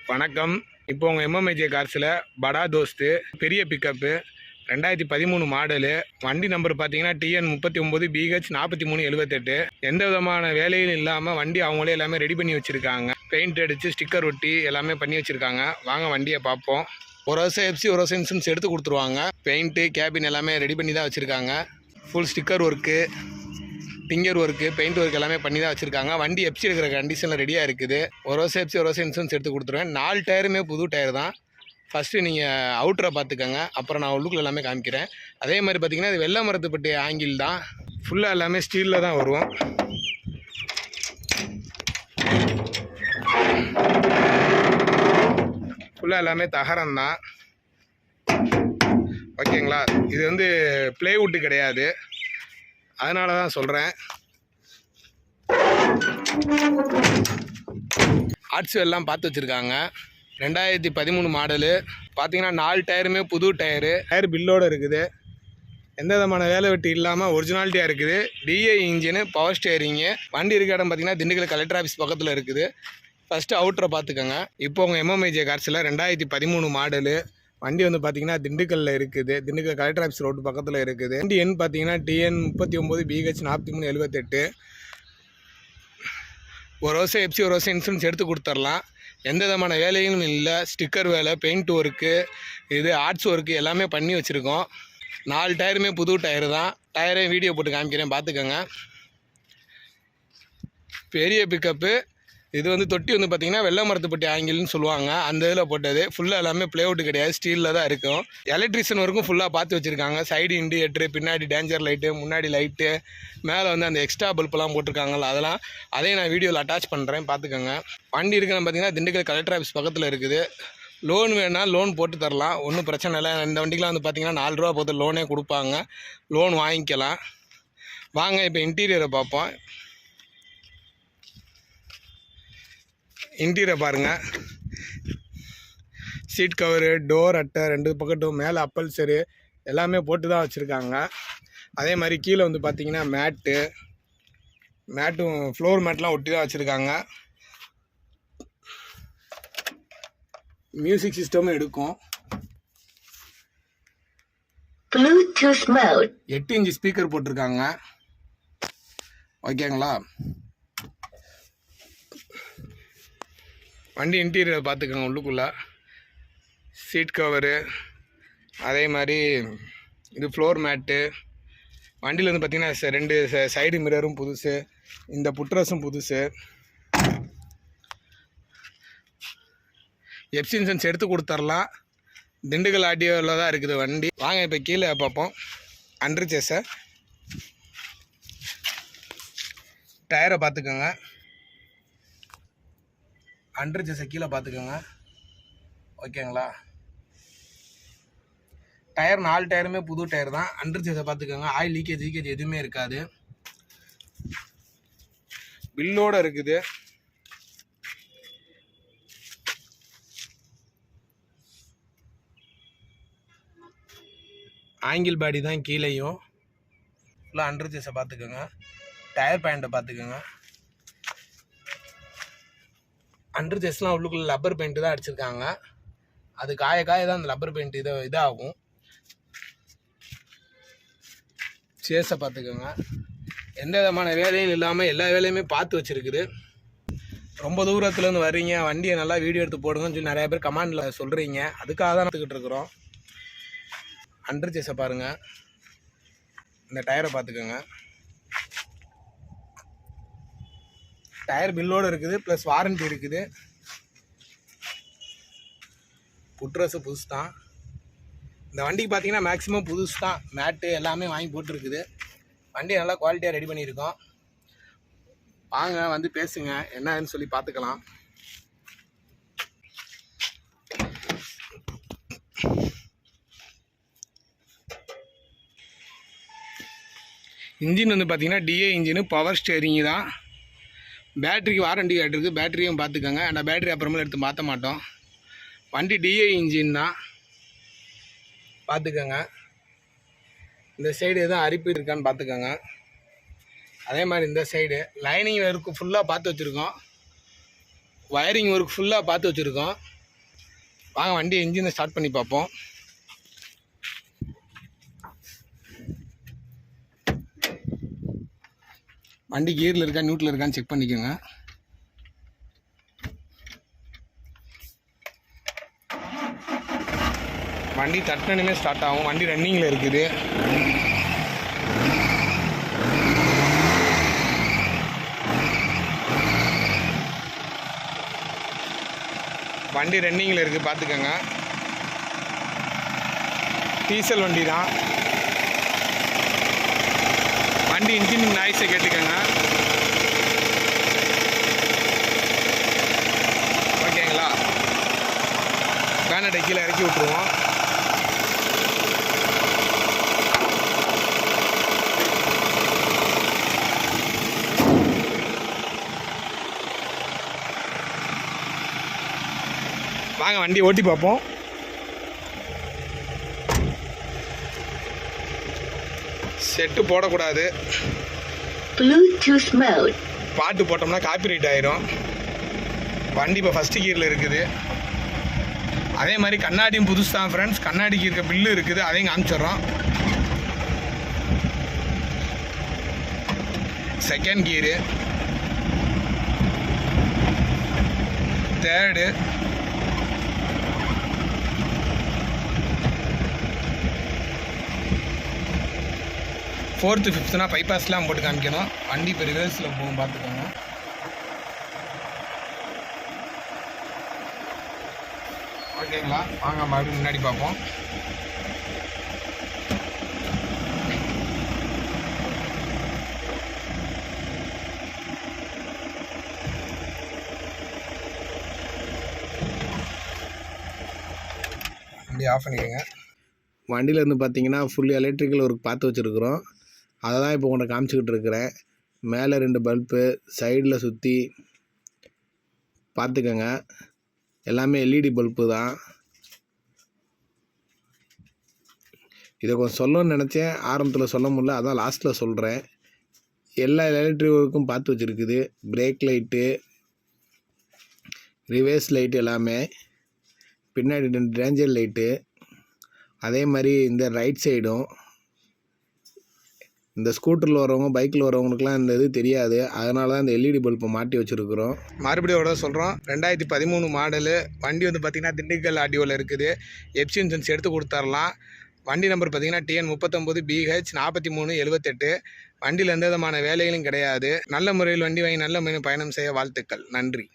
வணக்கம். இப்போ உங்கள் எம்எம்ஐஜே கார்ஸில் படா தோஸ்து பெரிய பிக்கப்பு 2013 மாடலு. வண்டி நம்பர் பார்த்தீங்கன்னா TN 39 BH 4378. எந்த விதமான வேலையும் இல்லாமல் வண்டி அவங்களே எல்லாமே ரெடி பண்ணி வச்சுருக்காங்க. பெயிண்ட் அடித்து ஸ்டிக்கர் ஒட்டி எல்லாமே பண்ணி வச்சுருக்காங்க. வாங்க வண்டியை பார்ப்போம். ஒரு வருஷம் எஃப்சி ஒரு வருஷம் இன்சூரன்ஸ் எடுத்து கொடுத்துருவாங்க. பெயிண்ட்டு கேபின் எல்லாமே ரெடி பண்ணி தான் வச்சுருக்காங்க. Full sticker work, tinker work, paint work எல்லாமே பண்ணி தான் வச்சுருக்காங்க. வண்டி எஃப்சி இருக்கிற கண்டிஷனில் ரெடியாக இருக்குது. ஒரு வருஷம் எஃப்சி ஒரு வருஷம் இன்சூரன்ஸ் எடுத்து கொடுத்துருவேன். 4 டயருமே புது டயர் தான். ஃபஸ்ட்டு நீங்கள் அவுட்டரை பார்த்துக்கோங்க, அப்புறம் நான் உள்ளுக்குள்ள எல்லாமே காமிக்கிறேன். அதே மாதிரி பார்த்தீங்கன்னா இது வெள்ளை மரத்துப்பட்டி ஆங்கிள் தான். ஃபுல்லாக எல்லாமே ஸ்டீலில் தான் வரும். ஃபுல்லாக எல்லாமே தகரம் தான். ஓகேங்களா? இது வந்து பிளேவுட்டு கிடையாது, அதனால தான் சொல்கிறேன். ஆர்ட்ஸ் எல்லாம் பார்த்து வச்சுருக்காங்க. 2013 மாடலு. பார்த்தீங்கன்னா 4 டயருமே புது டயரு. டயர் பில்லோடு இருக்குது. எந்த விதமான வேலை வெட்டி இல்லாமல் ஒரிஜினாலிட்டியாக இருக்குது. DI engine, power steering. வண்டி இருக்க இடம் பார்த்தீங்கன்னா திண்டுக்கல் கலெக்டர் ஆஃபீஸ் பக்கத்தில் இருக்குது. ஃபஸ்ட்டு அவுட்டரை பார்த்துக்கோங்க. இப்போ உங்கள் எம்எம்ஐஜே கார்ஸில் 2013 மாடலு. வண்டி வந்து பார்த்தீங்கன்னா திண்டுக்கல்லில் இருக்குது. திண்டுக்கல் கலெக்டர் ஆஃபீஸ் ரோடு பக்கத்தில் இருக்குது. வண்டி எண் பார்த்தீங்கன்னா TN 39 BH 4378. ஒரு வருஷம் எஃப்சி ஒரு வருஷம் இன்சூரன்ஸ் எடுத்து கொடுத்துர்லாம். எந்த விதமான வேலையும் இல்லை. ஸ்டிக்கர் வேலை, பெயிண்ட் ஒர்க்கு, இது ஆர்ட்ஸ் ஒர்க்கு எல்லாமே பண்ணி வச்சுருக்கோம். 4 டயருமே புது டயரு தான். டயரையும் வீடியோ போட்டு காமிக்கிறேன், பார்த்துக்கோங்க. பெரிய பிக்கப்பு. இது வந்து தொட்டி வந்து பார்த்திங்கன்னா வெள்ளை மரத்துப்பட்டி ஆங்கிள்னு சொல்லுவாங்க. அந்த இதில் போட்டது. ஃபுல்லாக எல்லாமே பிளேவுட்டு கிடையாது, ஸ்டீலில் தான் இருக்கும். எலக்ட்ரிஷியன் வரைக்கும் ஃபுல்லாக பார்த்து வச்சுருக்காங்க. சைடு இண்டிகேட்டரு, பின்னாடி டேஞ்சர் லைட்டு, முன்னாடி லைட்டு, மேலே வந்து அந்த எக்ஸ்ட்ரா பல்பெலாம் போட்டிருக்காங்கல்ல, அதெல்லாம் அதையும் நான் வீடியோவில் அட்டாச் பண்ணுறேன், பார்த்துக்கோங்க. வண்டி இருக்குன்னு பார்த்தீங்கன்னா திண்டுக்கல் கலெக்டர் ஆஃபீஸ் பக்கத்தில் இருக்குது. லோன் வேணால் லோன் போட்டு தரலாம், ஒன்றும் பிரச்சனை இல்லை. இந்த வண்டிக்கெலாம் வந்து பார்த்திங்கன்னா 4 ரூபா போட்டு லோனே கொடுப்பாங்க. லோன் வாங்கிக்கலாம். வாங்க இப்போ இன்டீரியரை பார்ப்போம். இன்டீரியர் பாருங்கள். சீட் கவரு, டோர் அட்டை 2 பக்கட்டும், மேலே அப்பல்சரு எல்லாமே போட்டு தான் வச்சுருக்காங்க. அதே மாதிரி கீழே வந்து பார்த்திங்கன்னா மேட்டும் ஃப்ளோர் மேட்லாம் ஒட்டி தான் வச்சுருக்காங்க. மியூசிக் சிஸ்டமும் எடுக்கும். 8 இன்ச் ஸ்பீக்கர் போட்டிருக்காங்க. ஓகேங்களா? வண்டி இன்டீரியர் பார்த்துக்கோங்க. உள்ளுக்குள்ளே சீட் கவரு, அதே மாதிரி இது ஃப்ளோர் மேட்டு. வண்டியில் வந்து பார்த்திங்கன்னா 2 சைடு மிரரும் புதுசு, இந்த புட்ரஸும் புதுசு. எஃப்சி இன்சூரன்ஸ் எடுத்து கொடுத்துர்லாம். திண்டுக்கல் ஆர்டிஓவில் தான் இருக்குது வண்டி. வாங்க இப்போ கீழே பார்ப்போம். அண்டர் சேஸை டயரை பார்த்துக்கோங்க. அண்டர் சேஸை கீழே பார்த்துக்கோங்க. ஓகேங்களா? டயர் 4 டயருமே புது டயர் தான். அண்டர் சேஸை பார்த்துக்கோங்க. ஆயில் லீக்கேஜ் எதுவுமே இருக்காது. பில்லோடு இருக்குது. ஆங்கிள் பாடி தான் கீழேயும். ஃபுல்லாக அண்டர் சேஸை பார்த்துக்கோங்க. டயர் பேண்ட்டை பார்த்துக்கோங்க. அண்டர் சேஸ்லாம் உள்ளுக்குள்ள லப்பர் பெயிண்ட் தான் அடிச்சிருக்காங்க. அது காய தான் அந்த லப்பர் பெயிண்ட் இதாகும். சேஸை பார்த்துக்கோங்க. எந்த விதமான வேலையும் இல்லாமல் எல்லா வேலையுமே பார்த்து வச்சுருக்குது. ரொம்ப தூரத்துலேருந்து வர்றீங்க, வண்டியை நல்லா வீடியோ எடுத்து போடுங்கன்னு சொல்லி நிறையா பேர் கமெண்டில் சொல்கிறீங்க. அதுக்காக தான் எடுத்துக்கிட்டு இருக்கிறோம். அண்டர் சேஸை பாருங்கள். இந்த டயரை பார்த்துக்கோங்க. டயர் பில்லோடு இருக்குது, ப்ளஸ் வாரண்ட்டி இருக்குது. புட்ரஸு புதுசு தான். இந்த வண்டிக்கு பார்த்தீங்கன்னா மேக்ஸிமம் புதுசு தான். மேட்டு எல்லாமே வாங்கி போட்டிருக்குது. வண்டி நல்லா குவாலிட்டியாக ரெடி பண்ணியிருக்கோம். வாங்க வந்து பேசுங்க, என்னன்னு சொல்லி பார்த்துக்கலாம். இன்ஜின் வந்து பார்த்தீங்கன்னா டிஏ இன்ஜினு, பவர் ஸ்டேரிங்கு தான். பேட்டரிக்கு வாரண்டி கேட்டிருக்கு, பேட்டரியும் பார்த்துக்கோங்க. ஆனால் பேட்டரி அப்புறமேல எடுத்து மாற்ற மாட்டோம். வண்டி டிஐ இன்ஜின் தான், பார்த்துக்கோங்க. இந்த சைடு எதுவும் அரிப்பு இருக்கான்னு பார்த்துக்கோங்க. அதே மாதிரி இந்த சைடு லைனிங் ஒர்க்கு ஃபுல்லாக பார்த்து வச்சுருக்கோம். வயரிங் ஒர்க் ஃபுல்லாக பார்த்து வச்சுருக்கோம். வாங்க வண்டி இன்ஜினை ஸ்டார்ட் பண்ணி பார்ப்போம். வண்டி கியரில் இருக்கா நியூட்ரல் இருக்கான்னு செக் பண்ணிக்கோங்க. வண்டி தட்டினுமே ஸ்டார்ட் ஆகும். வண்டி ரன்னிங்கில் இருக்குது. வண்டி ரன்னிங்கில் இருக்குது, பார்த்துக்கோங்க. டீசல் வண்டி தான். வண்டி இன்ஜின் நாய்ஸை கேட்டுக்கோங்க. ஓகேங்களா? பேனட்டை கீழே இறக்கி விட்ருவோம். வாங்க வண்டி ஓட்டி பார்ப்போம். செட்டு போடக்கூடாது. Bluetooth mode. பாட்டு போட்டோம்னா காப்பிரைட் ஆயிரும். வண்டி இப்போ ஃபஸ்ட்டு கியரில் இருக்குது. அதே மாதிரி கண்ணாடியும் புதுசு தான் ஃப்ரெண்ட்ஸ். கண்ணாடிக்கு இருக்க பில்லு இருக்குது, அதையும் காமிச்சிட்றோம். செகண்ட் கியரு, தேர்டு, ஃபோர்த்து, ஃபிஃப்த்துனா பைபாஸ்லாம் போட்டு காமிக்கணும். வண்டி இப்போ ரிவர்ஸில் போகும், பார்த்துக்கோங்க. ஓகேங்களா? வாங்க மறுபடியும் முன்னாடி பார்ப்போம். வண்டி ஆஃப் பண்ணிடுங்க. வண்டியில் இருந்து பார்த்தீங்கன்னா ஃபுல் எலக்ட்ரிக்கல் ஒர்க் பார்த்து வச்சுருக்குறோம். அதை தான் இப்போ உங்களை காமிச்சிக்கிட்டு இருக்கிறேன். மேலே 2 பல்பு, சைடில் சுற்றி பார்த்துக்கோங்க. எல்லாமே எல்இடி பல்பு தான். இதை கொஞ்சம் சொல்லணும்னு நினச்சேன், ஆரம்பத்தில் சொல்ல முடியல, அதான் லாஸ்ட்டில் சொல்கிறேன். எல்லா எலக்ட்ரிக் ஒர்க்கும் பார்த்து வச்சுருக்குது. பிரேக் லைட்டு, ரிவர்ஸ் லைட்டு எல்லாமே. பின்னாடி 2 டேஞ்சர் லைட்டு. அதே மாதிரி இந்த ரைட் சைடும். இந்த ஸ்கூட்டரில் வரவங்க, பைக்கில் வரவங்களுக்குலாம் இந்த இது தெரியாது. அதனால தான் இந்த எல்இடி பல்பை மாட்டி வச்சுருக்குறோம். மறுபடியும் ஒரு சொல்கிறோம். 2013 மாடலு. வண்டி வந்து பார்த்திங்கன்னா திண்டுக்கல் ஆடியோவில் இருக்குது. எஃப்சி இன்சூரன்ஸ் எடுத்து கொடுத்துர்லாம். வண்டி நம்பர் பார்த்திங்கன்னா TN 39 BH 4378. வண்டியில் எந்த விதமான வேலைகளும் கிடையாது. நல்ல முறையில் வண்டி வாங்கி நல்ல முறையில் பயணம் செய்ய வாழ்த்துக்கள். நன்றி.